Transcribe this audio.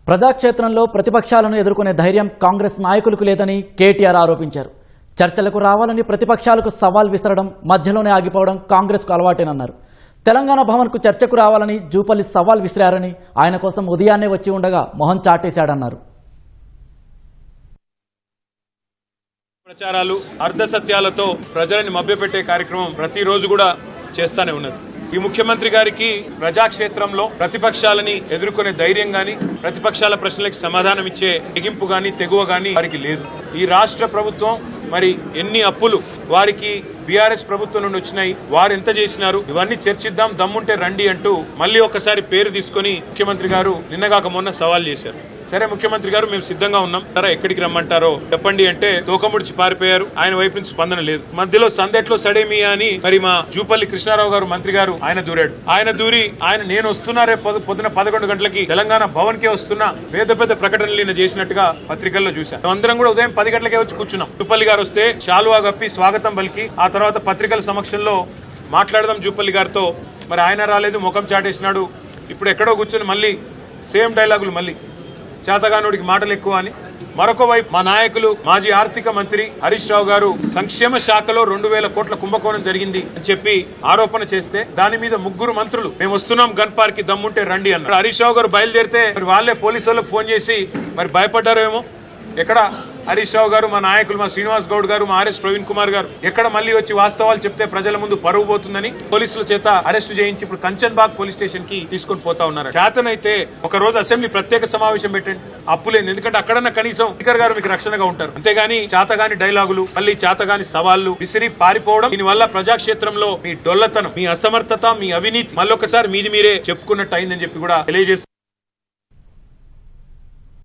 ప్రజాక్షేత్రంలో ప్రతిపక్షాలను ఎదుర్కొనే ధైర్యం కాంగ్రెస్ నాయకులకు లేదని కేటీఆర్ ఆరోపించారు. చర్చలకు రావాలని ప్రతిపక్షాలకు సవాల్ విసరడం, మధ్యలోనే ఆగిపోవడం కాంగ్రెస్కు అలవాటేనన్నారు. తెలంగాణ భవన్కు చర్చకు రావాలని జూపల్లి సవాల్ విసిరారని, ఆయన కోసం ఉదయాన్నే వచ్చి ఉండగా మొహం చాటేశాడన్నారు. ప్రచారాలు అర్ధసత్యాలతో ప్రజలని మభ్యపెట్టే కార్యక్రమం ప్రతిరోజు కూడా చేస్తానే ఉన్నది. ఈ ముఖ్యమంత్రి గారికి ప్రజాక్షేత్రంలో ప్రతిపక్షాలని ఎదుర్కొనే ధైర్యం గాని, ప్రతిపక్షాల ప్రశ్నలకు సమాధానం ఇచ్చే తెగింపు గాని, తెగువ గాని వారికి లేదు. ఈ రాష్ట్ర ప్రభుత్వం మరి ఎన్ని అప్పులు వారికి బీఆర్ఎస్ ప్రభుత్వం నుండి వచ్చినాయి, వారు ఎంత చేసినారు, ఇవన్నీ చర్చిద్దాం, దమ్ముంటే రండి అంటూ మళ్ళీ ఒకసారి పేరు తీసుకుని ముఖ్యమంత్రి గారు నిన్నగాక మొన్న సవాల్ చేశారు. సరే ముఖ్యమంత్రి గారు మేము సిద్ధంగా ఉన్నాం, సరే ఎక్కడికి రమ్మంటారో చెప్పండి అంటే తోకముడిచి పారిపోయారు. ఆయన వైపు నుంచి స్పందన లేదు. మధ్యలో సందెట్లో సడేమియా అని మరి మా జూపల్లి కృష్ణారావు గారు మంత్రి గారు ఆయన దూరాడు. ఆయన దూరి నేను వస్తున్నా రేపు పొద్దున 11 గంటలకి తెలంగాణ భవన్ కే వస్తున్నా, పెద్ద పెద్ద ప్రకటనలు ఈయన చేసినట్టుగా పత్రికల్లో చూశాం. అందరం కూడా ఉదయం 10 గంటలకే వచ్చి కూర్చున్నాం. జూపల్లి గారు వస్తే శాలువా కప్పి స్వాగతం పలికి ఆ తర్వాత పత్రికల సమక్షంలో మాట్లాడదాం జూపల్లి గారితో. మరి ఆయన రాలేదు, ముఖం చాటేసినాడు. ఇప్పుడు ఎక్కడో కూర్చొని మళ్ళీ సేమ్ డైలాగులు, మళ్ళీ చేతగానుడికి మాటలు ఎక్కువ అని. మరొక వైపు మా నాయకులు మాజీ ఆర్థిక మంత్రి హరీష్ రావు గారు సంక్షేమ శాఖలో 2000 కోట్ల కుంభకోణం జరిగింది అని చెప్పి ఆరోపణ చేస్తే దాని మీద 3 మంత్రులు మేము వస్తున్నాం గన్ పార్క్ కి దమ్ముంటే రండి అన్నారు. హరీష్ రావు గారు బయలుదేరితే మరి వాళ్ళే పోలీసు వాళ్ళకి ఫోన్ చేసి మరి భయపడ్డారేమో. ఎక్కడ హరీష్ రావు గారు, మా నాయకులు మా శ్రీనివాస్ గౌడ్ గారు, మా ఆర్ఎస్ ప్రవీణ్ కుమార్ గారు ఎక్కడ మళ్ళీ వచ్చి వాస్తవాలు చెప్తే ప్రజల ముందు పరువు పోతుందని పోలీసుల చేత అరెస్టు చేయించి ఇప్పుడు కంచన్ బాగ్ పోలీస్ స్టేషన్ కి తీసుకొని పోతా ఉన్నారు. చేతనైతే ఒక రోజు అసెంబ్లీ ప్రత్యేక సమావేశం పెట్టండి, అప్పులేదు. ఎందుకంటే అక్కడన్నా కనీసం స్పీకర్ గారు మీకు రక్షణగా ఉంటారు. అంతేగాని చేతగాని డైలాగులు, మళ్ళీ చేతగాని సవాళ్లు విసిరి పారిపోవడం, దీనివల్ల ప్రజాక్షేత్రంలో మీ డొల్లతనం, మీ అసమర్థత, మీ అవినీతి మళ్ళొకసారి మీది మీరే చెప్పుకున్నట్టు అయిందని చెప్పి కూడా తెలియజేస్తున్నారు.